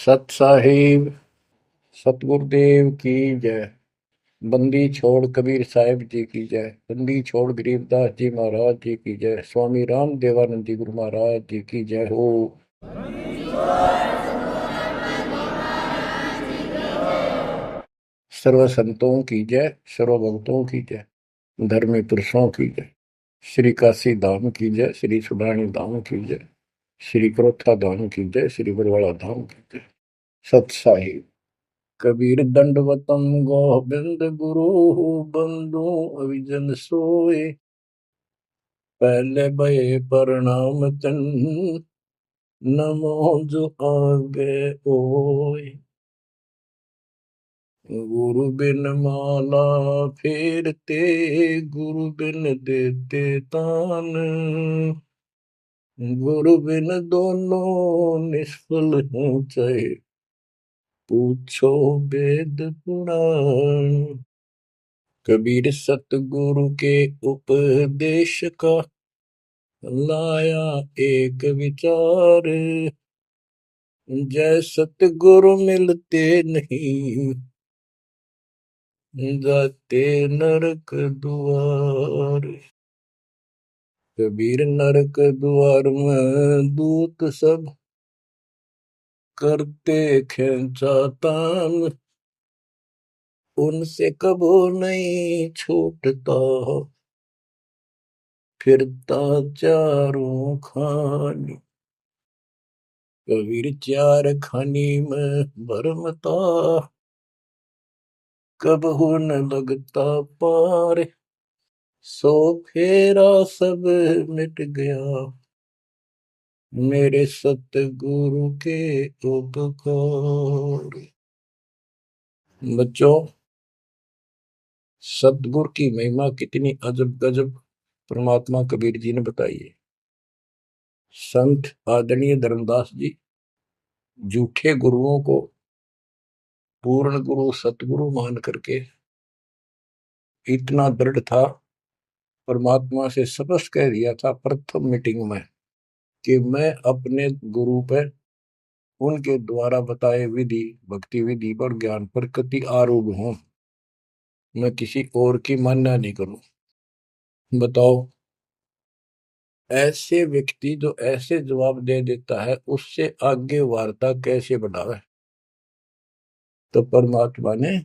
सत साहिब सतगुरुदेव की जय। बंदी छोड़ कबीर साहिब जी की जय। बंदी छोड़ गरीबदास जी महाराज जी की जय। स्वामी राम देवानंद जी गुरु महाराज जी की जय हो। सर्व संतों की जय, सर्व भक्तों की जय, धर्मी पुरुषों की जय। श्री काशी धाम की जय, श्री सुडानी धाम की जय, श्री क्रोथा धाम की जय, श्री बरवाड़ा धाम की जय। सत साहिब। कबीर दंडवतम गोविंद गुरु बंधु अविजन सोए। पहले भये प्रणाम तन नमो जो आगे ओए। गुरु बिन माला फेरते, गुरु बिन देते तान, गुरु बिन दोनों निष्फल हैं चाहे पूछो वेद पुराण। कबीर सतगुरु के उपदेश का लाया एक विचार। जय सतगुरु मिलते नहीं, जाते नरक द्वार। कबीर नरक द्वार में दूत सब करते खेचा तान, उनसे कबो नहीं छूटता फिरता चारों खानी। कबीर चार खानी में भरमता, कबहू न लगता पार। सो फेरा सब मिट गया, मेरे सतगुरु के उपकार। बच्चों, सतगुरु की महिमा कितनी अजब गजब परमात्मा कबीर जी ने बताई है। संत आदरणीय धर्मदास जी झूठे गुरुओं को पूर्ण गुरु सतगुरु मान करके इतना दृढ़ था, परमात्मा से स्पष्ट कह दिया था प्रथम मीटिंग में कि मैं अपने गुरु पर उनके द्वारा बताए विधि भक्ति विधि और ज्ञान पर कति आरूढ़ हूं। मैं किसी और की मान्य नहीं करूं। बताओ, ऐसे व्यक्ति जो ऐसे जवाब दे देता है उससे आगे वार्ता कैसे बढ़ावे। तो परमात्मा ने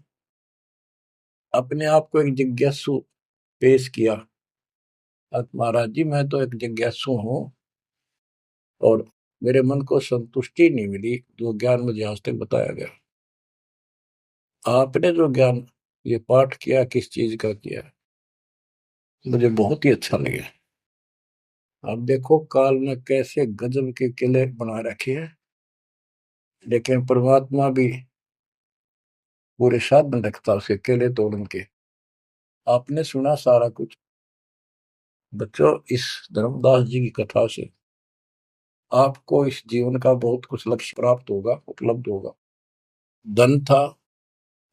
अपने आप को एक जिज्ञासु पेश किया। महाराज जी, मैं तो एक जिज्ञासु हूं और मेरे मन को संतुष्टि नहीं मिली जो ज्ञान मुझे आज तक बताया गया। आपने जो ज्ञान ये पाठ किया किस चीज का किया, मुझे बहुत ही अच्छा लगा। अब देखो काल ने कैसे गजब के किले बना रखे हैं, लेकिन परमात्मा भी पूरे साधन रखता उसके किले तोड़न के। आपने सुना सारा कुछ। बच्चों, इस धर्मदास जी की कथा से आपको इस जीवन का बहुत कुछ लक्ष्य प्राप्त होगा, उपलब्ध होगा। धन था,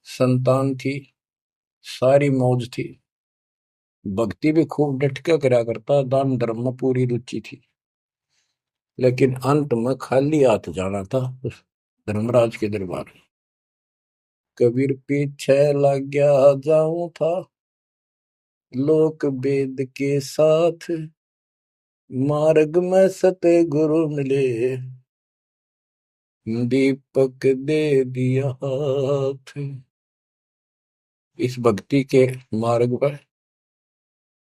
संतान थी, सारी मौज थी, भक्ति भी खूब डट के करा करता, दान धर्म में पूरी रुचि थी, लेकिन अंत में खाली हाथ जाना था उस धर्मराज के दरबार। कबीर पीछे लग गया जाऊं था, लोक वेद के साथ, मार्ग में सतगुरु मिले, दीपक दे दिया हाथ। इस भक्ति के मार्ग पर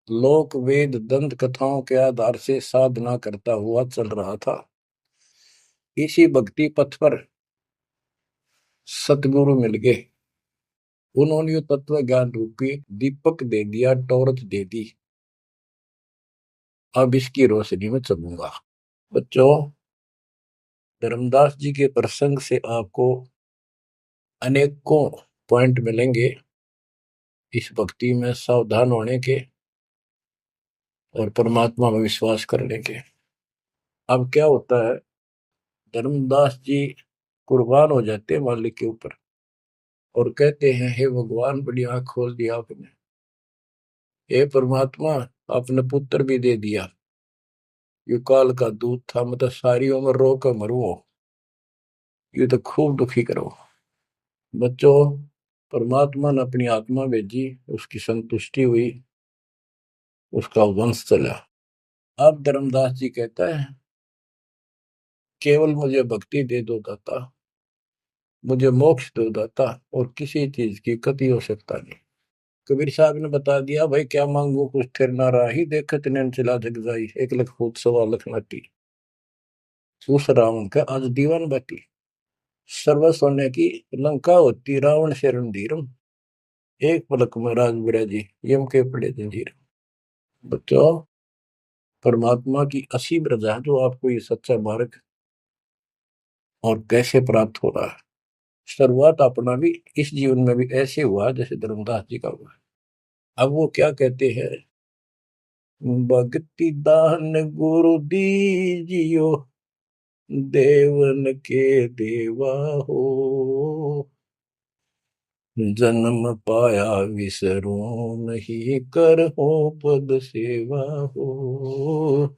लोक वेद दंत कथाओं के आधार से साधना करता हुआ चल रहा था। इसी भक्ति पथ पर सतगुरु मिल गए। उन्होंने तत्व ज्ञान रूपी दीपक दे दिया, टॉर्च दे दी। अब इसकी रोशनी में चलूंगा। बच्चों, धर्मदास जी के प्रसंग से आपको अनेकों पॉइंट मिलेंगे इस भक्ति में सावधान होने के और परमात्मा में विश्वास करने के। अब क्या होता है, धर्मदास जी कुर्बान हो जाते हैं मालिक के ऊपर और कहते हैं, हे भगवान, बड़ी आंख खोल दिया आपने। हे परमात्मा, आपने पुत्र भी दे दिया। युग काल का दूत था, मतलब सारी उम्र रो कर मरुओ। ये तो खूब दुखी करो। बच्चों, परमात्मा ने अपनी आत्मा भेजी, उसकी संतुष्टि हुई, उसका वंश चला। अब धर्मदास जी कहता है, केवल मुझे भक्ति दे दो दाता, मुझे मोक्ष दो दाता, और किसी चीज की कति आवश्यकता नहीं। कबीर साहब ने बता दिया, भाई क्या मांगू कुछ थिर ना राही, देखत नैन चला जग जाई, 1 लाख फूट 1.25 लाख नाटी। उस रावण का आज दीवान बाटी, सर्व सोने की लंका होती, रावण से रणधीरम, एक पलक में राज बिराजी, यम के पड़े जंजीर। बच्चों, परमात्मा की असीम रजा है जो आपको ये सच्चा मार्ग और कैसे प्राप्त हो रहा है। शुरुआत अपना भी इस जीवन में भी ऐसे हुआ जैसे धर्मदास जी का हुआ। अब वो क्या कहते हैं, भक्ति दान गुरु दीजियो, देवन के देवा हो, जन्म पाया विसरो नहीं, कर हो पद सेवा हो,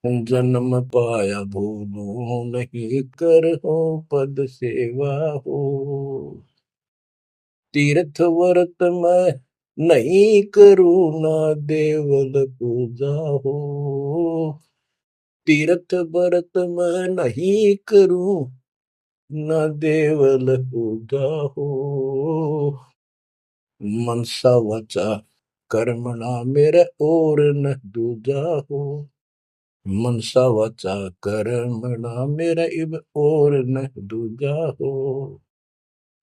जन्म पाया भूलो नहीं, कर हो पद सेवा हो, तीर्थ व्रत मैं नहीं करूँ ना, देवल पूजा हो, तीर्थ व्रत मैं नहीं करूँ ना, देवल पूजा हो, मनसा वाचा कर्मणा मेरा और न दूजा हो, मनसा वाचा कर्मणा मेरा इब और न दूजा हो,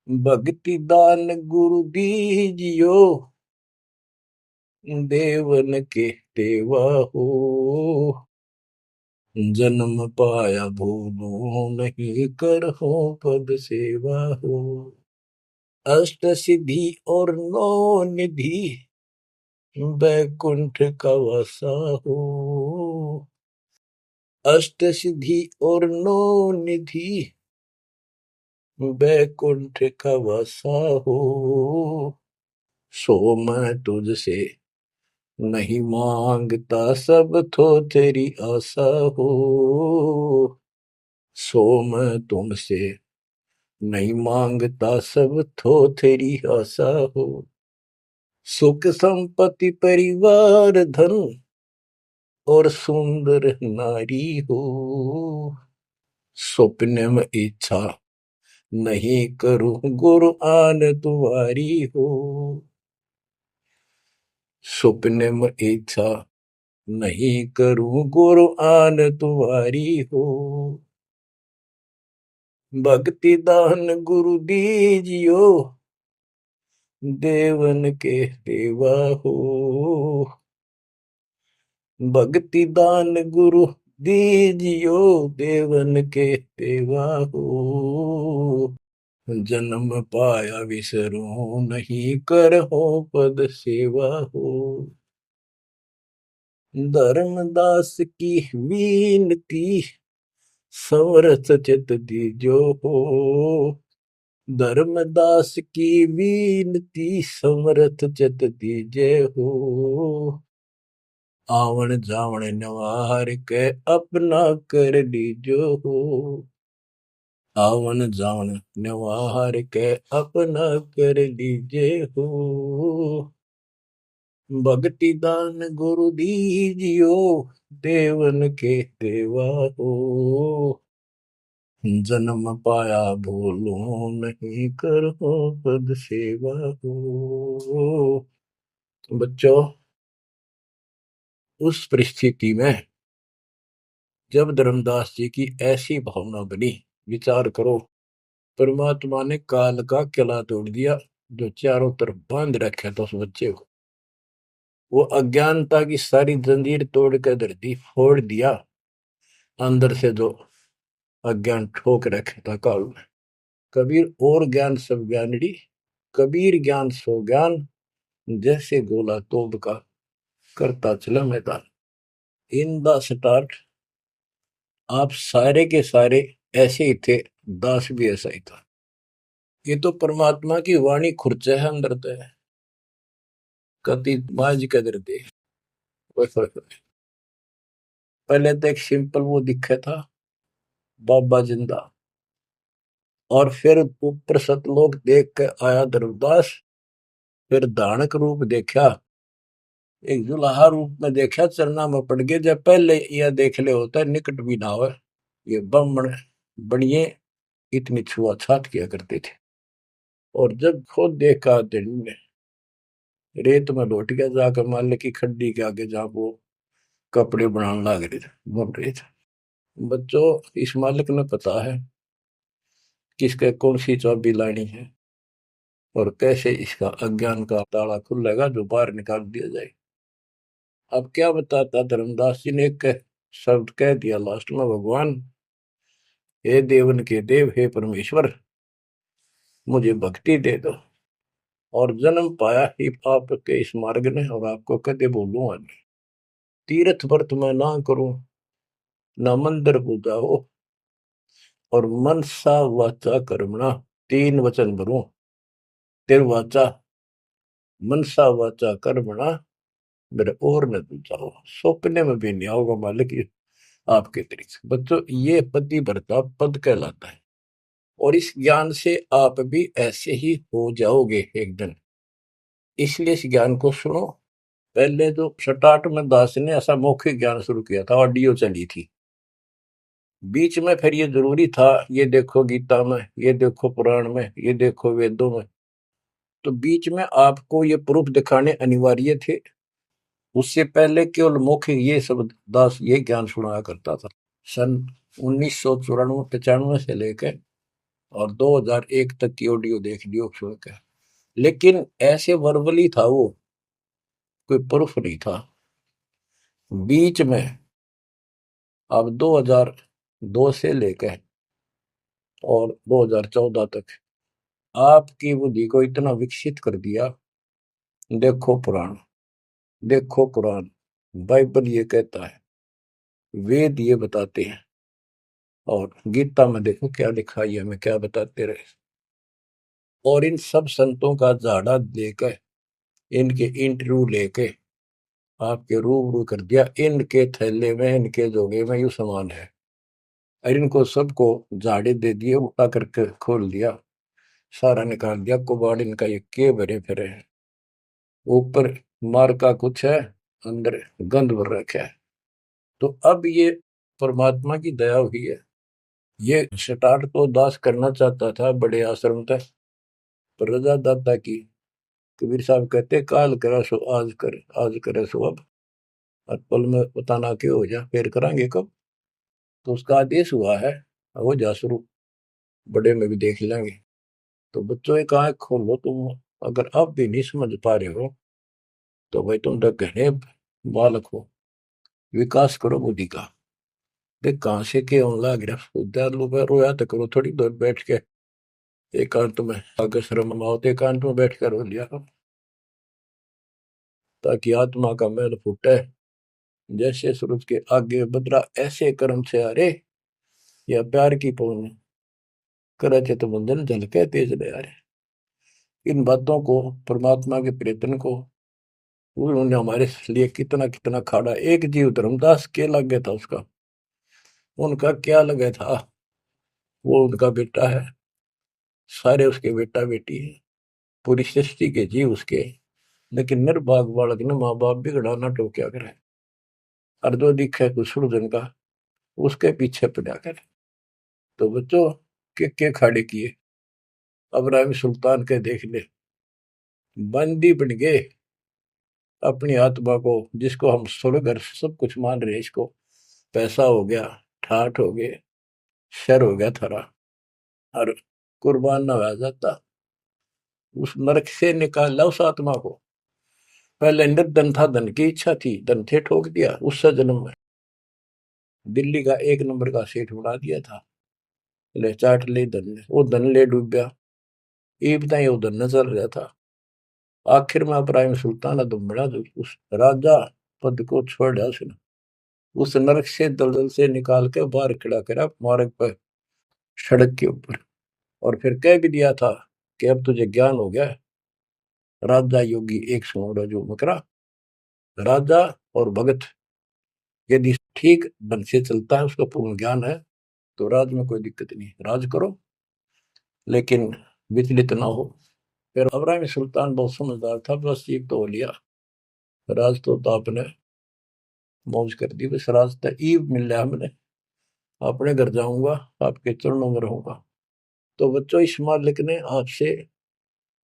भक्ति दान गुरु दीजियो, देवन के देवा हो, जन्म पाया भूलो नहीं, कर हो पद सेवा हो, अष्ट सिद्धि और नौ निधि, बैकुंठ का वासा हो, अष्ट सिद्धि और नौ निधि, बैकुंठ का वासा हो, सो मैं तुझसे नहीं मांगता, सब तो तेरी आशा हो, सो मैं तुमसे नहीं मांगता, सब तो तेरी आशा हो, सुख संपत्ति परिवार धन और सुंदर नारी हो, स्वप्न में इच्छा नहीं करूं, गुरु आन तुम्हारी हो, स्वप्न में इच्छा नहीं करूं, गुरु आन तुम्हारी हो, भक्ति दान गुरु दीजियो, देवन के देवा हो, भक्ति दान गुरु दीजियो, देवन के देवा हो, जन्म पाया विसरो नहीं, कर हो पद सेवा हो, धर्मदास की विनती, समरथ चित दीजो हो, धर्मदास की विनती, समरथ चित दीजे हो, आवन जावन नवार के अपना कर लीजो हो, आवन जावन नवार के अपना कर लीजे हो, भक्ति दान गुरु दीजियो, देवन के देवा हो, जन्म पाया भूलो नहीं, करो पद सेवा हो। बच्चों, उस परिस्थिति में जब धर्मदास जी की ऐसी भावना बनी, विचार करो, परमात्मा ने काल का किला तोड़ दिया जो चारों तरफ बांध रखा था उस बच्चे को, वो अज्ञानता की सारी जंजीर तोड़ कर धरती फोड़ दिया, अंदर से जो अज्ञान ठोक रखे था काल में। कबीर और ज्ञान सब ज्ञानड़ी, कबीर ज्ञान सो ज्ञान, जैसे गोला तोब का करता चला मैदान। इन द स्टार्ट आप सारे के सारे ऐसे ही थे, दास भी ऐसा ही था। ये तो परमात्मा की वाणी खुर्च है अंदर तो है, कति माज कदर दे। पहले तो एक सिंपल वो दिखा था, बाबा जिंदा, और फिर ऊपर सतलोक देख के आया धर्मदास, फिर धानक रूप देखा, एक जुलाहा रूप में देखा, चरना में पड़ गए। जब पहले यह देख ले होता है निकट भी ना हो, ये ब्राह्मण बनिए इतनी छुआछात किया करते थे। और जब खुद देखा दिन ने रेत में लौट गया, जाकर मालिक की खड्डी के आगे जहां वो कपड़े बनाने लग रहे थे, बन रहे थे। बच्चों, इस मालिक ने पता है किसके कौन सी चाबी लानी है और कैसे इसका अज्ञान का ताला खुलेगा जो बाहर निकाल दिया जाए। अब क्या बताता धर्मदास जी ने, एक शब्द कह दिया लास्ट में, भगवान हे देवन के देव, हे परमेश्वर, मुझे भक्ति दे दो और जन्म पाया ही आपके इस मार्ग ने, और आपको कदे बोलूं आज, तीर्थ व्रत मैं ना करूं, ना मंदिर पूजा हो, और मनसा वाचा कर्मणा, तीन वचन भरूं, तिर वाचा मनसा वाचा कर्मणा, मेरे और न दूजा हो, सपने में भी नहीं आओगे मालिक आपके तरीके। बच्चों, ये पति भरता पद कहलाता है, और इस ज्ञान से आप भी ऐसे ही हो जाओगे एक दिन। इसलिए इस ज्ञान को सुनो। पहले जो स्टार्ट में दास ने ऐसा मौखिक ज्ञान शुरू किया था, ऑडियो चली थी, बीच में फिर ये जरूरी था, ये देखो गीता में, ये देखो पुराण में, ये देखो वेदों में, तो बीच में आपको ये प्रूफ दिखाने अनिवार्य थे। उससे पहले केवल मौखिक ये सब दास ये ज्ञान सुनाया करता था। सन 1994-95 से लेकर और 2001 तक की ऑडियो देख लियो सुन के, लेकिन ऐसे वर्बली था वो, कोई प्रूफ नहीं था। बीच में अब 2002 से लेकर और 2014 तक आपकी बुद्धि को इतना विकसित कर दिया। देखो पुराण, देखो कुरान, बाइबल ये कहता है, वेद ये बताते हैं, और गीता में देखो क्या लिखा है, हमें क्या बताते रहे। और इन सब संतों का झाड़ा लेकर, इनके इंटरव्यू लेके आपके रूबरू कर दिया, इनके थैले में, इनके जोगे में यू सामान है, और इनको सबको झाड़े दे दिए, उठा करके खोल दिया, सारा निकाल दिया कुबाड़ इनका, ये के भरे फिरे हैं, ऊपर मार का कुछ है, अंदर गंध भर रखा है। तो अब ये परमात्मा की दया हुई है। ये स्टार्ट तो दास करना चाहता था बड़े आश्रम तक, पर रजा दाता की। कबीर साहब कहते, काल करा सो आज कर, आज करे सो अब, और पल में पता ना क्यों हो जा, फिर करांगे कब। तो उसका आदेश हुआ है, हो जा शुरू, बड़े में भी देख लेंगे। तो बच्चों एक आंख खोलो तुम, अगर अब भी नहीं समझ पा रहे हो तो भाई तुम घने बालक हो, विकास करो बुद्धि का। देख कहां से के होने लग रहा, उद्यालु में रोया तो करो थोड़ी देर बैठ के, एकांत में आगे शर्म आओ तो एकांत में बैठ कर रो लिया करो, ताकि आत्मा का मैल फूटे। जैसे सूरज के आगे बदरा, ऐसे कर्म से अरे, या प्यार की पौन करे थे तो बंधन झलके तेज ले आ रहे। इन बातों को, परमात्मा के प्रेतन को, उन्होंने हमारे लिए कितना कितना खाड़ा। एक जीव धर्मदास के लगे था उसका, उनका क्या लगे था, वो उनका बेटा है, सारे उसके बेटा बेटी है, पूरी सृष्टि के जीव उसके। लेकिन निर्भाग बालक ने माँ बाप बिगड़ा ना टोक्या करे, और जो दिखे कुछ जन का उसके पीछे पड़ा करे। तो बच्चों, के खाड़े किए, अब्राहिम सुल्तान के देख ले, बंदी बन गए अपनी आत्मा को, जिसको हम स्वर्ग और सब कुछ मान रहे हैं, इसको पैसा हो गया, ठाठ हो गए, शर हो गया थारा, और कुर्बान ना हो जाता, उस नरक से निकाला उस आत्मा को। पहले निर्धन था, धन की इच्छा थी, धन थे ठोक दिया, उससे जन्म में दिल्ली का एक नंबर का सेठ बना दिया था, ले चाट ले धन ले, वो धन ले डूब गया, ये बताइए वो धन न चल रहा था। आखिर में इब्राहिम सुल्तान अदम बड़ा, जो उस राजा पद को छोड़ दिया उसने, उस नरक से दलदल से निकाल के बाहर खड़ा करा मार्ग पर, सड़क के ऊपर, और फिर कह भी दिया था कि अब तुझे ज्ञान हो गया। राजा योगी एक सुनो जो मकरा, राजा और भगत यदि ठीक ढंग से चलता है, उसका पूर्ण ज्ञान है, तो राज में कोई दिक्कत नहीं, राज करो। लेकिन विचलित ना हो। फिर इब्राहिम सुल्तान बहुत समझदार था, बस एक तो हो लिया, राज तो आपने मौज कर दी, बस रास्ता ईब मिल रहा हमने, अपने घर जाऊंगा, आपके चरणों में रहूंगा। तो बच्चों, इस मालिक ने आपसे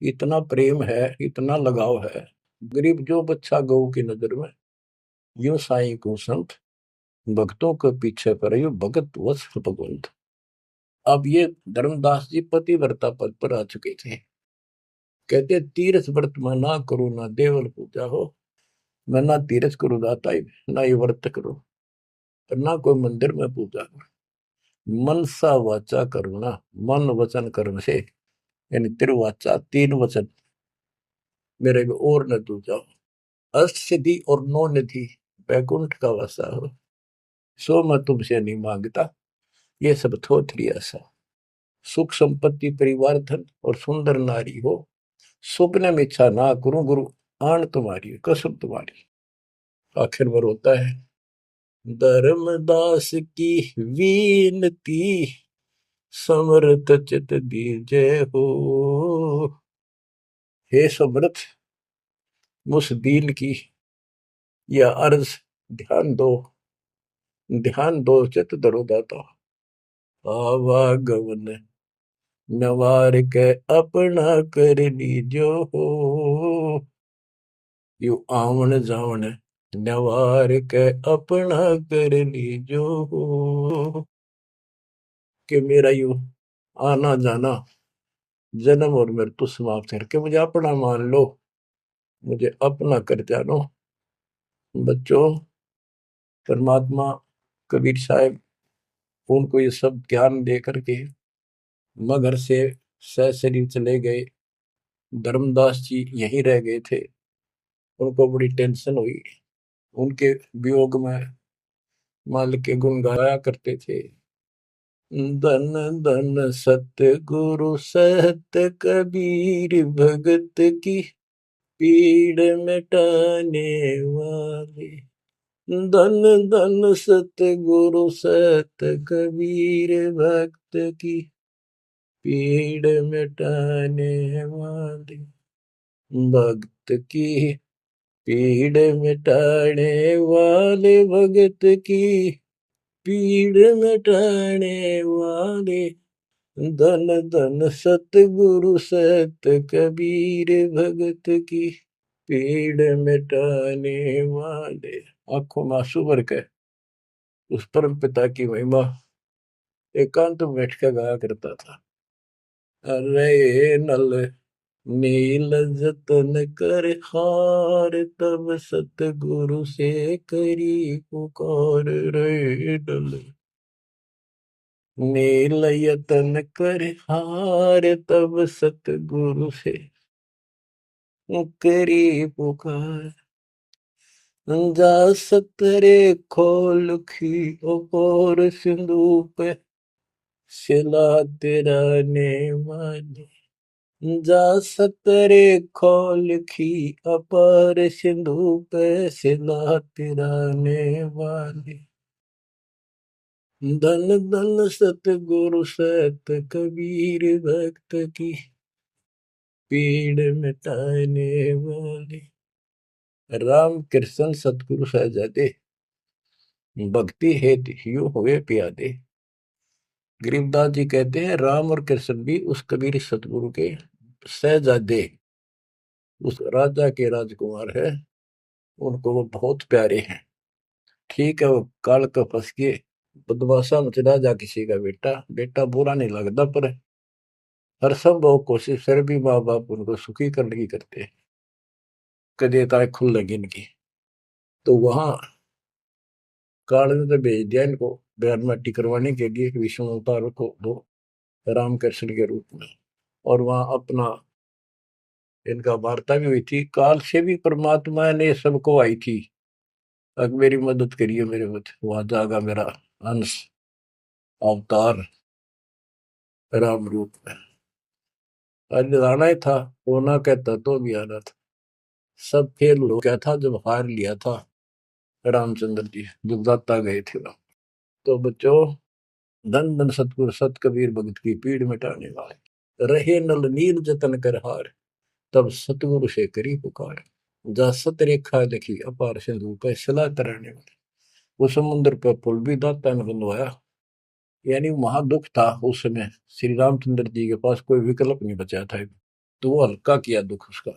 इतना प्रेम है, इतना लगाव है, गरीब जो बच्चा गऊ की नजर में, यूं साईं को संत, भक्तों के पीछे पर यू भगत वत्स भगवंत। अब ये धर्मदास जी पतिव्रता पद पर आ चुके थे। कहते तीर्थ व्रत मैं ना करूं, ना देवल पूजा हो, मैं ना तीर्थ करूं दाता ही, ना ये व्रत करूं, और ना कोई मंदिर में पूजा करूं। मन सा वाचा करुणा, मन वचन कर्म से, यानी तिरुवाचा, तीन वचन मेरे को और न तू जाओ, अष्ट सिद्धि और नौ निधि, बैकुंठ का वासा हो, सो मैं तुमसे नहीं मांगता, ये सब थोथरी ऐसा। सुख संपत्ति परिवार धन और सुंदर नारी हो, स्वप्न में इच्छा ना करूं गुरु, आन तुम्हारी कसम तुम्हारी। आखिर में रोता है, धर्मदास की वीनती, समर्थ चित दीजे हो। हे समर्थ, मुझ दीन की यह अर्ज ध्यान दो, ध्यान दो, चित धरो दाता। आवागमन नवार के अपना कर लीजो हो, यू आवन जावन नवार के अपना कर लीजो हो। कि मेरा यू आना जाना, जन्म और मृत्यु समाप्त करके मुझे अपना मान लो, मुझे अपना कर जानो। बच्चों, परमात्मा कबीर साहब उनको ये सब ज्ञान दे करके मगर से सशरीर चले गए। धर्मदास जी यहीं रह गए थे। उनको बड़ी टेंशन हुई। उनके वियोग में मालिक के गुण गाया करते थे। धन धन सतगुरु सत्य कबीर, भगत की पीड़ मिटाने वाले। धन धन सतगुरु सत्य कबीर, भक्त की पीड़ मिटाने वाले। भक्त की पीड़ मिटाने वाले, भगत की पीड़ मिटाने वाले। धन धन सतगुरु सत्य कबीर, भगत की पीड़ मिटाने वाले। आंखों में आंसू भर के उस परम पिता की महिमा एकांत में बैठ कर गाया करता था। अरे नल नील जतन कर हार, तब सतगुरु से करी पुकार। रे नल नील यतन कर हार, तब सतगुरु से करी पुकार। जा सतरे खोल खी और सिंधु पे, सिला तेरा ने माने। जा सतरे खोल खी अपार सिंधु पे, सिला तेरा ने वाले। धन धन सतगुरु सत कबीर, भक्त की पीड़ मिटाने वाले। राम कृष्ण सतगुरु सहजादे, भक्ति हेतु ह्यू हुए प्यादे। गरीबदास जी कहते हैं राम और कृष्ण भी उस कबीर सतगुरु के सहजादे, उस राजा के राजकुमार है, उनको वो बहुत प्यारे हैं। ठीक है, वो काल का फंस के बदमाशा मच राजा किसी का बेटा, बेटा बुरा नहीं लगता, पर हर संभव कोशिश फिर भी माँ बाप उनको सुखी करने की करते हैं, कदे ताए खुल लगी इनकी। तो वहां काल ने तो भेज दिया इनको बयान माटी करवाने के लिए विष्णु अवतार को दो रामकृष्ण के रूप में, और वहां अपना इनका वार्ता भी हुई थी। काल से भी परमात्मा ने सबको आई थी, अब मेरी मदद करिए, मेरे मत वहां जागा मेरा अंश अवतार राम रूप में। आज आना ही था, होना कहता तो भी आना था। सब फेल हो गया था जब हार लिया था रामचंद्र जी, जब दाता गए थे राम। तो बच्चों, धन धन सतगुरु सत कबीर, भगत की पीड़ मिटाने वाले। रहे नल नीर जतन कर हार, तब सतगुरु से करी पुकार। जा सत रेखा लिखी अपार सिंधु पे सला तराने वाले। वो समुद्र पे पुल भी दाता ने बनवाया। यानी वहां दुख था उस समय, श्री रामचंद्र जी के पास कोई विकल्प नहीं बचा था, तो वो हल्का किया दुख उसका।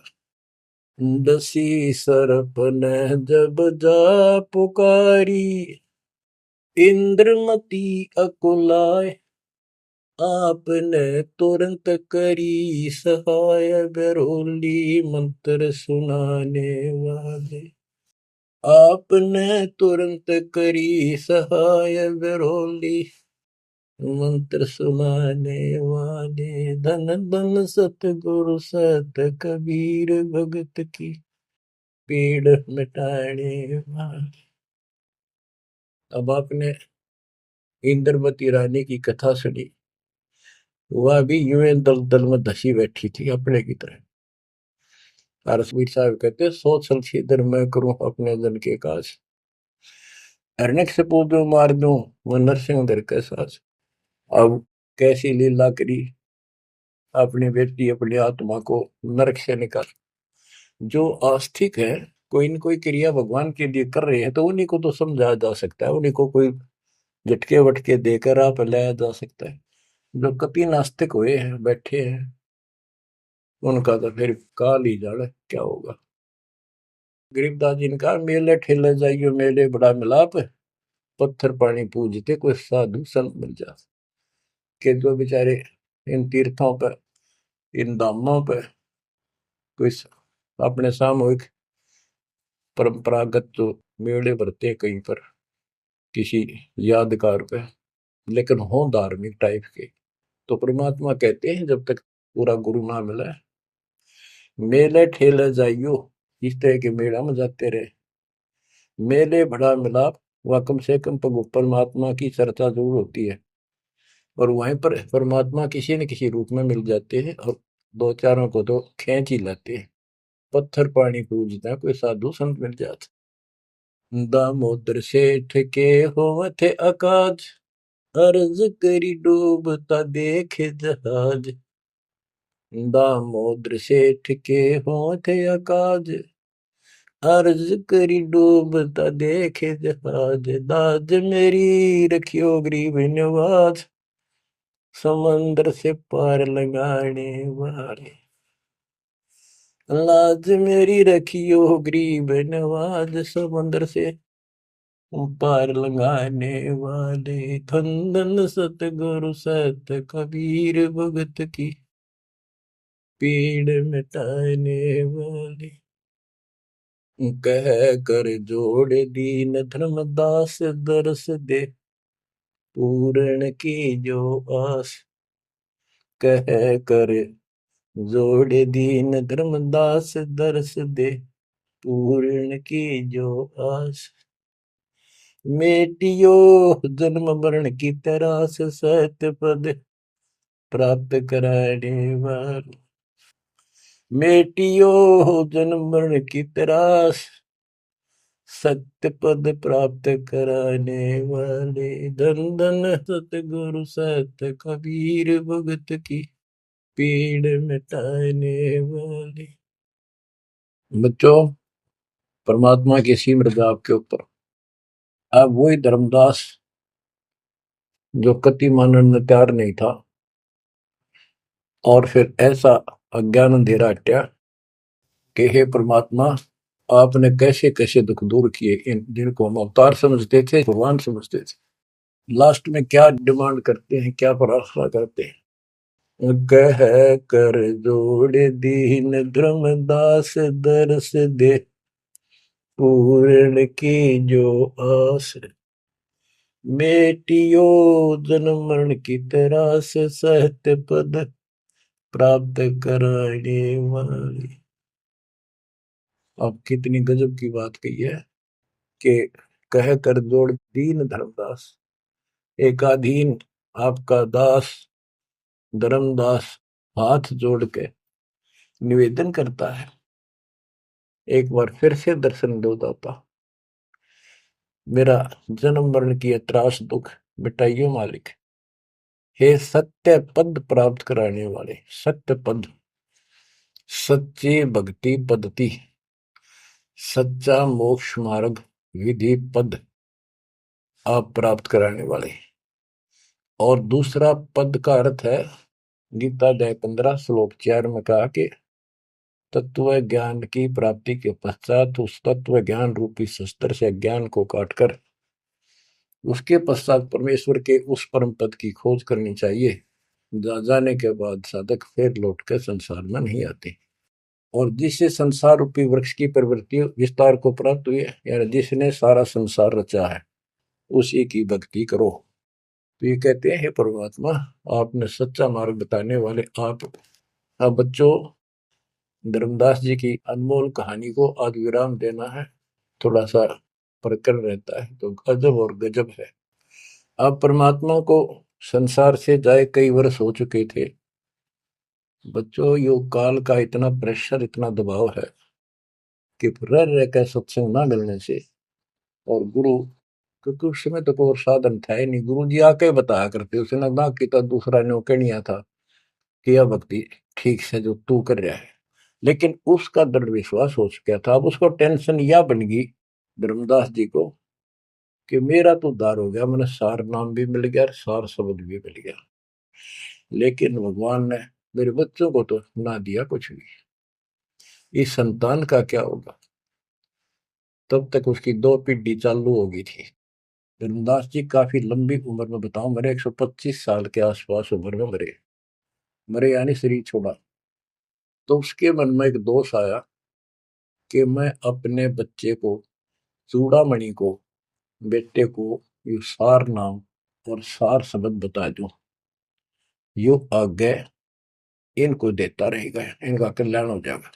दसी सरप ने जब जा पुकारी, इंद्रमती अकुलाय, आपने तुरंत करी सहाय, बरोली मंत्र सुनाने वाले। आपने तुरंत करी सहाय, बरोली मंत्र सुनाने वाले। धन धन सतगुरु सत कबीर, भगत की पीड़ मिटाने वाले। अब आपने इंद्रवती रानी की कथा सुनी, वह भी यूं दल दल में धसी बैठी थी अपने की तरह। रसवीर साहब कहते, सोच छलछीदर मैं करूं अपने जन के काज, हरनेक से पूजो मार दूं वह नरसिंह धर के साज। अब कैसी लीला करी अपनी बेटी अपनी आत्मा को नरक से निकाल। जो आस्तिक है, कोई न कोई क्रिया भगवान के लिए कर रहे हैं, तो उन्हीं को तो समझाया जा सकता है, उन्हीं को कोई झटके वटके देकर आप लाया जा सकता है। जो कति नास्तिक हुए हैं बैठे हैं, उनका तो फिर काल ही जाने क्या होगा। गरीबदास जी ने कहा, मेले ठेले जाइयो मेले बड़ा मिलाप, पत्थर पानी पूजते कोई साधु संत मिल जा। के जो बेचारे इन तीर्थों पर, इन धामों पर कोई अपने सामूहिक परंपरागत जो मेले भरते कहीं पर किसी यादगार पे, लेकिन हो धार्मिक टाइप के, तो परमात्मा कहते हैं जब तक पूरा गुरु ना मिला, मेले ठेले जाइयो, इस तरह के मेला में जाते रहे, मेले बड़ा मिलाप, वह कम से कम परमात्मा की चर्चा जरूर होती है, और वहीं पर परमात्मा किसी न किसी रूप में मिल जाते हैं, और दो चारों को तो खींच ही लाते हैं। पत्थर पानी पूजता कोई साधु संत मिल जाते। दामोदर सेठ के होवत अकाज, अर्ज करी डूबता देखे जहाज। दामोदर सेठ के होवत अकाज, अर्ज करी डूबता देखे जहाज। दाज मेरी रखियो गरीब नवाज, समंदर से पार लगाने वाले। लाज मेरी रखियो गरीब नवाज, समंदर से पार लगाने वाले। धन धन सतगुरु सत कबीर, भगत की पीड़ मिटाने वाले। कह कर जोड़ दीन धर्मदास, दरस दे पूर्ण की जो आस। कह कर जोड़ दीन धर्मदास, दरस दे पूर्ण की जो आस। मेटियो जन्म मरण की तरास, सत्य पद प्राप्त कराने वाले। मेटियो जन्म मरण की तरास, सत्य पद प्राप्त कराने वाले। धन धन सतगुरु सत कबीर, भगत की पीड़ मिटाने वाले। बच्चों, परमात्मा की सिमरन आपके ऊपर। अब वही धर्मदास जो कति मानने में तैयार नहीं था, और फिर ऐसा अज्ञान अंधेरा हटा कि हे परमात्मा, आपने कैसे कैसे दुख दूर किए, इन जिनको हम अवतार समझते थे, भगवान समझते थे, लास्ट में क्या डिमांड करते हैं, क्या प्रार्थना करते हैं। कह कर जोड़ दीन धर्मदास, दरस दे पूर्ण की जो आस। मेटियो जन्म मरण की तरास, सहत पद प्राप्त कराने वाली। अब कितनी गजब की बात कही है कि कह कर जोड़ दीन धर्मदास, एक अधीन आपका दास धर्मदास हाथ जोड़ के निवेदन करता है, एक बार फिर से दर्शन दो दाता, मेरा जन्म मरण की त्रास दुख मिटाइयो मालिक। हे सत्य पद प्राप्त कराने वाले, सत्य पद, सच्ची भक्ति पद्धति, सच्चा मोक्ष मार्ग विधि पद आप प्राप्त कराने वाले। और दूसरा पद का अर्थ है गीता अध्याय 15 श्लोक 4 में कहा कि तत्व ज्ञान की प्राप्ति के पश्चात उस तत्व ज्ञान रूपी शस्त्र से ज्ञान को काटकर उसके पश्चात परमेश्वर के उस परम पद की खोज करनी चाहिए। जाने के बाद साधक फिर लौट कर संसार में नहीं आते। और जिससे संसार रूपी वृक्ष की प्रवृत्ति विस्तार को प्राप्त हुई है, यानी जिसने सारा संसार रचा है, उसी की भक्ति करो। तो ये कहते हैं, हे परमात्मा, आपने सच्चा मार्ग बताने वाले आप। अब बच्चों, धर्मदास जी की अनमोल कहानी को आज विराम देना है। थोड़ा सा प्रकरण रहता है तो गजब और गजब है। अब परमात्मा को संसार से जाए कई वर्ष हो चुके थे। बच्चों, योग काल का इतना प्रेशर, इतना दबाव है कि रह रह कर सत्संग ना मिलने से, और गुरु, क्योंकि उस समय तो कोई और साधन था ही नहीं, गुरु जी आके बताया करते, उसने ना कि तो दूसरा न्योके नहीं आता कि यह भक्ति ठीक से जो तू कर रहा है। लेकिन उसका दृढ़ विश्वास हो चुका था। अब उसको टेंशन यह बन गई धर्मदास जी को कि मेरा तो उद्धार हो गया, मैंने सार नाम भी मिल गया, सार शब्द भी मिल गया, लेकिन भगवान ने मेरे बच्चों को तो ना दिया कुछ भी। इस संतान का क्या होगा? तब तक उसकी 2 पीढ़ी चालू हो गई थी। धर्मदास जी काफी लंबी उम्र में, बताऊं, मेरे 125 साल के आसपास उम्र में मरे। मरे यानी शरीर छोड़ा। तो उसके मन में एक दोष आया कि मैं अपने बच्चे को, चूड़ामणि को, बेटे को ये सार नाम और सार शब्द बता दूं, यो आगे इनको देता रहेगा, इनका कल्याण हो जाएगा।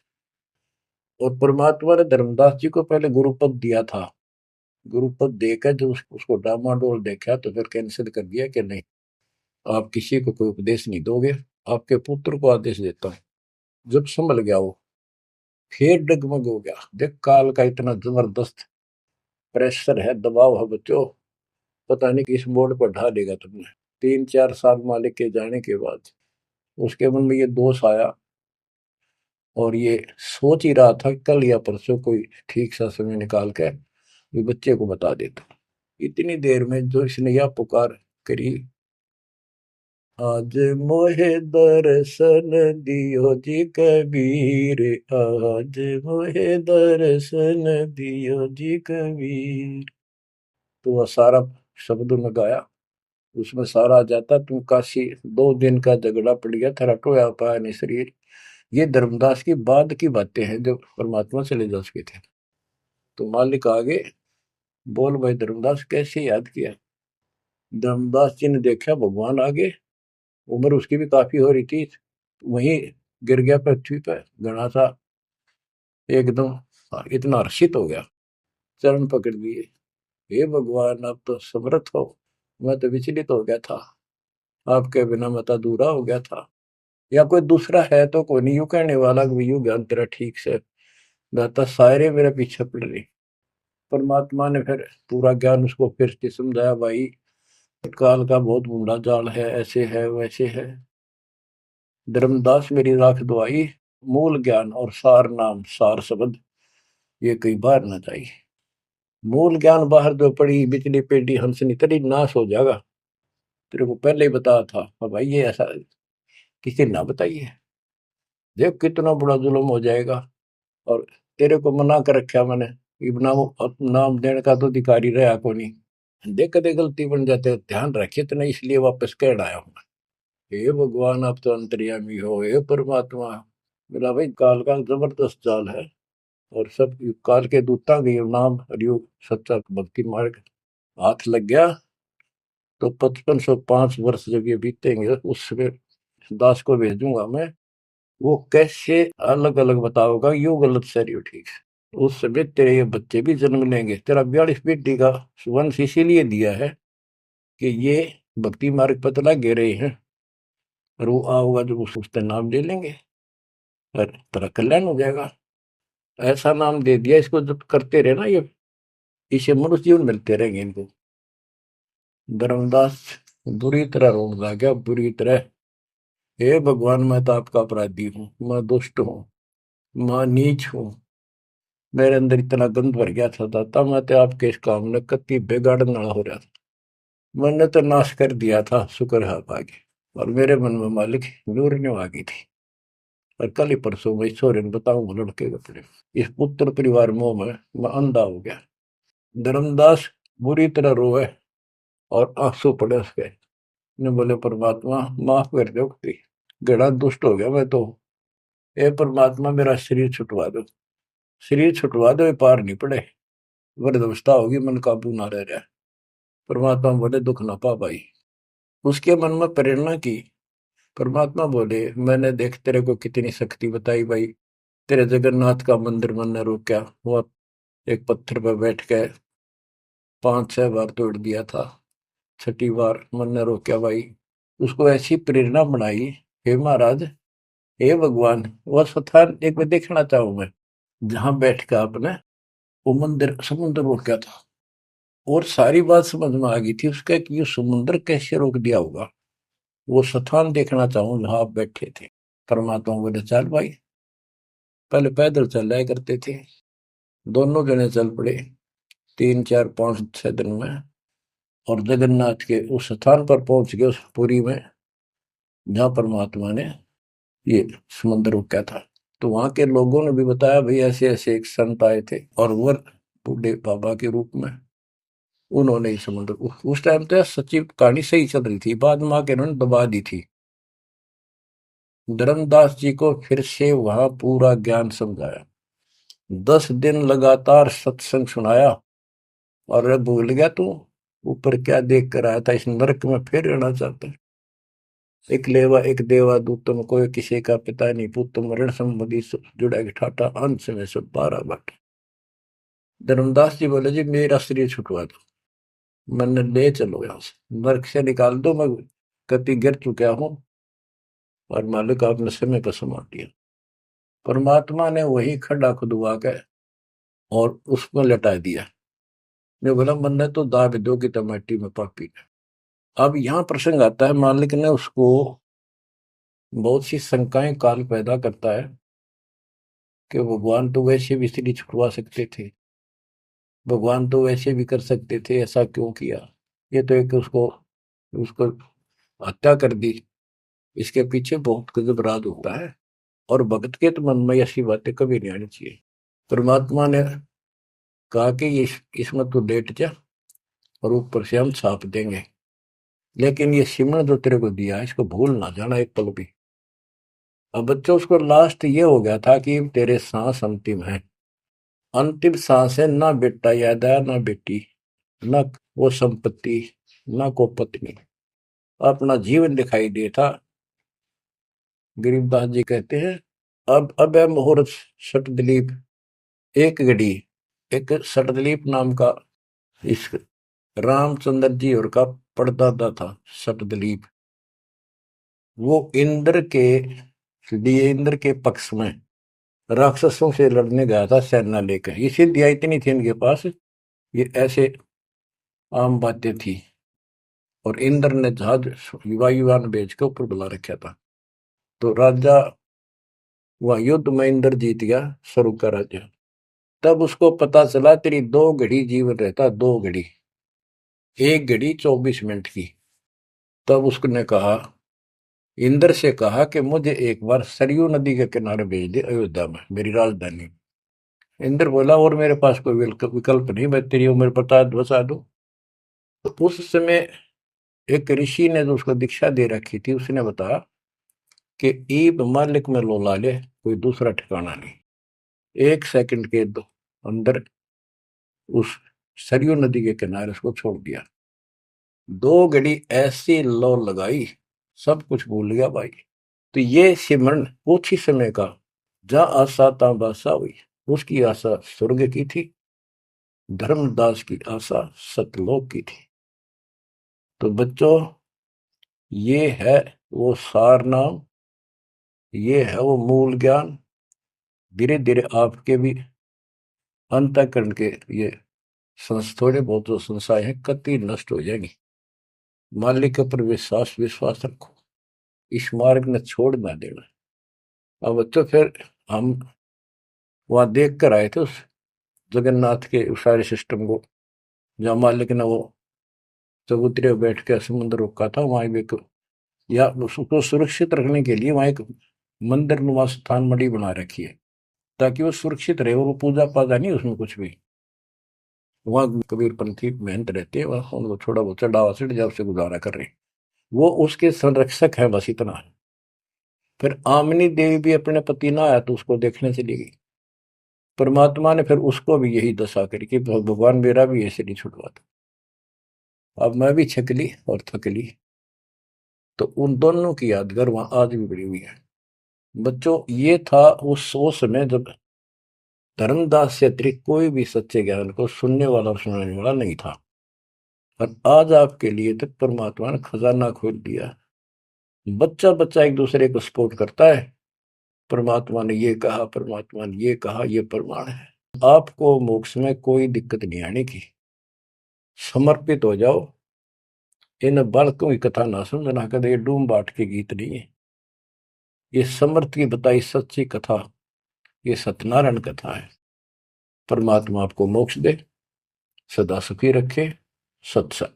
और परमात्मा ने धर्मदास जी को पहले गुरुपद दिया था। गुरुपद देकर जो उसको डामाडोल देखा तो फिर कैंसिल कर दिया कि नहीं, आप किसी को कोई उपदेश नहीं दोगे, आपके पुत्र को आदेश देता हूं। जब संभल गया वो, फिर डगमग हो गया। देख, काल का इतना जबरदस्त प्रेशर है, दबाव है बच्चों, पता नहीं किस मोड़ पर ढा देगा तुमने। 3-4 साल मालिक के जाने के बाद उसके मन में ये दोष आया, और ये सोच ही रहा था कल या परसों कोई ठीक सा समय निकाल के ये बच्चे को बता देता। इतनी देर में जो इसने यह पुकार करी, आज मोहे दर्शन दियो जी कबीर, आज मोहे दर्शन दियो जी कबीर। तो वह सारा शब्द में गाया, उसमें सारा आ जाता, तुम काशी 2 दिन का झगड़ा पड़ गया, तेरा टोया पाया नहीं शरीर। ये धर्मदास की बाद की बातें हैं, जब परमात्मा चले जा चुके थे। तो मालिक आगे बोल, भाई धर्मदास कैसे याद किया? धर्मदास जी ने देखा भगवान आगे, उम्र उसकी भी काफी हो रही थी, वहीं गिर गया पृथ्वी पर घना सा, एकदम इतना हर्षित हो गया, चरण पकड़ लिए। हे भगवान, आप तो समर्थ हो, मैं तो विचलित हो गया था, आपके बिना मैं तो अधूरा हो गया था। या कोई दूसरा है तो कोई नहीं, यूं कहने वाला कि यूं ज्ञान तेरा ठीक से दाता, सारे मेरे पीछे पड़ रही। परमात्मा ने फिर पूरा ज्ञान उसको फिर से समझाया, भाई काल का बहुत बूढ़ा जाल है, ऐसे है वैसे है। धर्मदास मेरी राख दुआई, मूल ज्ञान और सार नाम सार शब्द ये कई बार ना जाई। मूल ज्ञान बाहर जो पड़ी बिजली पेटी हंसनी तरी नाश हो जाएगा। तेरे को पहले ही बताया था, भाई ये ऐसा किसी ना बताइए, देख कितना बड़ा जुल्म हो जाएगा। और तेरे को मना कर रखा मैंने, नाम देने का तो अधिकारी रहा को नहीं। देख कदे गलती बन जाते, ध्यान रखे तो नहीं, इसलिए वापस कह आया हूं। हे भगवान, आप तो अंतर्यामी हो, हे परमात्मा। मेरा भाई काल का जबरदस्त जाल है, और सब काल के दूता के नाम हरियोग सच्चा भक्ति मार्ग हाथ लग गया तो 5505 वर्ष जब ये बीतेंगे, उसमें दास को भेजूंगा मैं, वो कैसे अलग अलग बताओगा, यू गलत सही हो ठीक है। उस समय तेरे ये बच्चे भी जन्म लेंगे। तेरा 42 पीढ़ी का वंश इसीलिए दिया है कि ये भक्ति मार्ग पर चला गे रहे हैं, और वो आओगा जो उसका नाम ले लेंगे और तेरा कल्याण हो जाएगा। ऐसा नाम दे दिया, इसको जब करते रहे ना, ये इसे मनुष्य जीवन मिलते रहेंगे इनको। धर्मदास बुरी तरह रोने लगा, बुरी तरह। हे भगवान, मैं तो आपका अपराधी हूँ, मैं दुष्ट हूँ, मैं नीच हूँ। मेरे अंदर इतना गंद भर गया था दाता, मैं तो आपके इस काम ने कति बिगाड़ने वाला हो रहा था। मैंने तो नाश कर दिया था, शुक्र है आप आगे। और मेरे मन में मालिक नूरने आ गई थी। और कल ही परसों मैं ईश्वर बताऊं लड़के के अपने इस पुत्र परिवार मोह में मैं अंधा हो गया। धर्मदास बुरी तरह रोए और आंसू पड़े उसके। ने बोले परमात्मा माफ कर दो, गड़ा दुष्ट हो गया मैं तो। ए परमात्मा मेरा शरीर छुटवा दो, शरीर छुटवा दो, ये पार नहीं पड़े, वृद्धावस्था होगी, मन काबू ना रह रहा। परमात्मा बोले दुख ना पा भाई। उसके मन में प्रेरणा की। परमात्मा बोले मैंने देख तेरे को कितनी शक्ति बताई भाई। तेरे जगन्नाथ का मंदिर मैंने रोका, वो एक पत्थर पर बैठ के 5-6 बार तोड़ दिया था, छठी बार मैंने रोका भाई। उसको ऐसी प्रेरणा बनाई, हे महाराज, हे भगवान, वह स्थान एक बार देखना चाहूं मैं जहां बैठ के आपने वो मंदिर समुद्र रोका था। और सारी बात समझ में आ गई थी उसका कि ये समुद्र कैसे रोक दिया होगा। वो स्थान देखना चाहूं जहां आप बैठे थे। परमात्मा बोले चल भाई। पहले पैदल चल रहा करते थे, दोनों जने चल पड़े 3-4-5-6 दिन में। और जगन्नाथ के उस स्थान पर पहुंच गए, उस पुरी में जहां परमात्मा ने ये समुद्र रोका था। तो वहां के लोगों ने भी बताया भाई ऐसे ऐसे एक संत आए थे और वो बूढ़े बाबा के रूप में उन्होंने ही समुद्र उस टाइम तो सच्ची कहानी सही चल रही थी, बाद में आके उन्होंने दबा दी थी। धर्मदास जी को फिर से वहां पूरा ज्ञान समझाया, 10 दिन लगातार सत्संग सुनाया। और अब भूल गया तू ऊपर क्या देख कर आया था, इस नरक में फिर रहना चाहता है। एक लेवा एक देवा दूतम कोई किसी का पिता नहीं पुतम ऋण संबंधी जुड़ा के ठाटा अंश में सब 12 बाटे। धर्मदास जी बोले जी मेरा शरीर छुटवा दो, मैंने ले चलो यहाँ से, नरक से निकाल दो, मैं कति गिर चुका हूँ और मालिक आपने समय पर संभाल दिया। परमात्मा ने वही खड्डा खुदवा के और उसको लटा दिया। ने बोला मैंने तो दाब दो की टमाटी में पापी। अब यहाँ प्रसंग आता है, मालिक ने उसको बहुत सी शंकाएं काल पैदा करता है कि भगवान तो वैसे भी स्त्री छुड़वा सकते थे, भगवान तो वैसे भी कर सकते थे, ऐसा क्यों किया। ये तो एक उसको उसको हत्या कर दी। इसके पीछे बहुत गजब राज होता है। और भगत के तो मन में ऐसी बातें कभी नहीं आनी चाहिए। परमात्मा ने कहा कि इसमें तो लेट जा और ऊपर से हम छाप देंगे, लेकिन ये सिमरन जो तेरे को दिया है इसको भूल ना जाना एक पल भी। अब बच्चों उसको लास्ट ये हो गया था कि तेरे सांस अंतिम है, अंतिम सांस है, ना बेटा याद आया ना बेटी, ना वो संपत्ति, ना को पत्नी, अपना जीवन दिखाई देता। गरीबदास जी कहते हैं अब है मुहूर्त सटदलीप एक घड़ी। एक सटदलीप नाम का इस रामचंद्र जी और का परदादा था सटदलीप। वो इंद्र के लिए इंद्र के पक्ष में राक्षसों से लड़ने गया था सेना लेकर। ये सिद्धियां इतनी थी इनके पास, ये ऐसे आम बातें थी। और इंद्र ने जहाज वायुयान भेज के ऊपर बुला रखा था। तो राजा वह युद्ध में इंद्र जीत गया, स्वर्ग का राजा। तब उसको पता चला तेरी 2 घड़ी जीवन रहता, 2 घड़ी, 1 घड़ी 24 मिनट की। तब उसने कहा, इंद्र से कहा कि मुझे एक बार सरयू नदी के किनारे भेज दे अयोध्या में, मेरी राजधानी। इंद्र बोला और मेरे पास कोई विकल्प नहीं, मैं तेरी उम्र बता दूं। तो उस समय एक ऋषि ने जो उसको दीक्षा दे रखी थी उसने बताया कि ईब मालिक में लोला ले, कोई दूसरा ठिकाना नहीं। 1 सेकंड के अंदर उस सरयू नदी के किनारे उसको छोड़ दिया। 2 घड़ी ऐसी लो लगाई, सब कुछ भूल गया भाई। तो ये सिमरन कुछ ही समय का, जहां आशा ता बासा हुई। उसकी आशा स्वर्ग की थी, धर्मदास की आशा सतलोक की थी। तो बच्चों ये है वो सार नाम, ये है वो मूल ज्ञान। धीरे धीरे आपके भी अंतःकरण के ये थोड़े बहुत जो संशय है कति नष्ट हो जाएंगी। मालिक के ऊपर विश्वास रखो, इस मार्ग ने छोड़ ना देना। अब तो फिर हम वहां देख कर आए थे उस जगन्नाथ के उस सारे सिस्टम को, जहाँ मालिक ने वो चबूतरे बैठ के समुद्र रोका था। वहां भी या उसको सुरक्षित रखने के लिए वहां एक मंदिर नुमा स्थान मणि बना रखी है, ताकि वो सुरक्षित रहे और वो पूजा पाजा नहीं उसमें कुछ भी। वहां कबीरपंथी मेहनत रहते हैं, वहां उनको थोड़ा बहुत चढ़ावा चढ़ जाओ से गुजारा कर रहे हैं, वो उसके संरक्षक है, बस इतना है। फिर आमनी देवी भी अपने पति ना आया तो उसको देखने चली गई। परमात्मा ने फिर उसको भी यही दशा करी कि भगवान मेरा भी ऐसे नहीं छुड़वाता। अब मैं भी छक ली और थक ली। तो उन दोनों की यादगार वहां आज भी बड़ी हुई है। बच्चों, ये था उस समय जब धर्मदास से अतिरिक्त कोई भी सच्चे ज्ञान को सुनने वाला और सुनाने वाला नहीं था, और आज आपके लिए तक परमात्मा ने खजाना खोल दिया। बच्चा बच्चा एक दूसरे को सपोर्ट करता है, परमात्मा ने ये कहा, परमात्मा ने ये कहा, ये प्रमाण है। आपको मोक्ष में कोई दिक्कत नहीं आने की। समर्पित हो जाओ। इन बालकों की कथा ना समझना कदे ये डूम बाट के गीत नहीं है। ये समर्थ की बताई सच्ची कथा, ये सत्यनारायण कथा है। परमात्मा आपको मोक्ष दे, सदा सुखी रखे। सत्संग।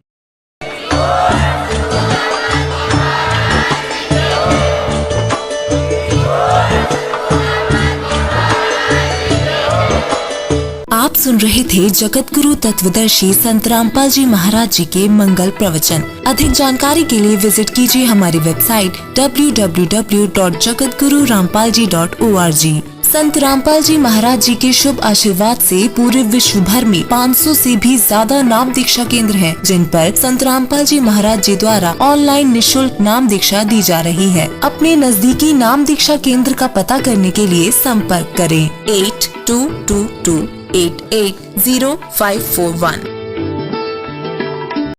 आप सुन रहे थे जगत गुरु तत्वदर्शी संत रामपाल जी महाराज जी के मंगल प्रवचन। अधिक जानकारी के लिए विजिट कीजिए हमारी वेबसाइट www.jagatgururampalji.org। संत रामपाल जी महाराज जी के शुभ आशीर्वाद से पूरे विश्व भर में 500 से भी ज्यादा नाम दीक्षा केंद्र हैं, जिन पर संत रामपाल जी महाराज जी द्वारा ऑनलाइन निशुल्क नाम दीक्षा दी जा रही है। अपने नजदीकी नाम दीक्षा केंद्र का पता करने के लिए संपर्क करें 8222880541।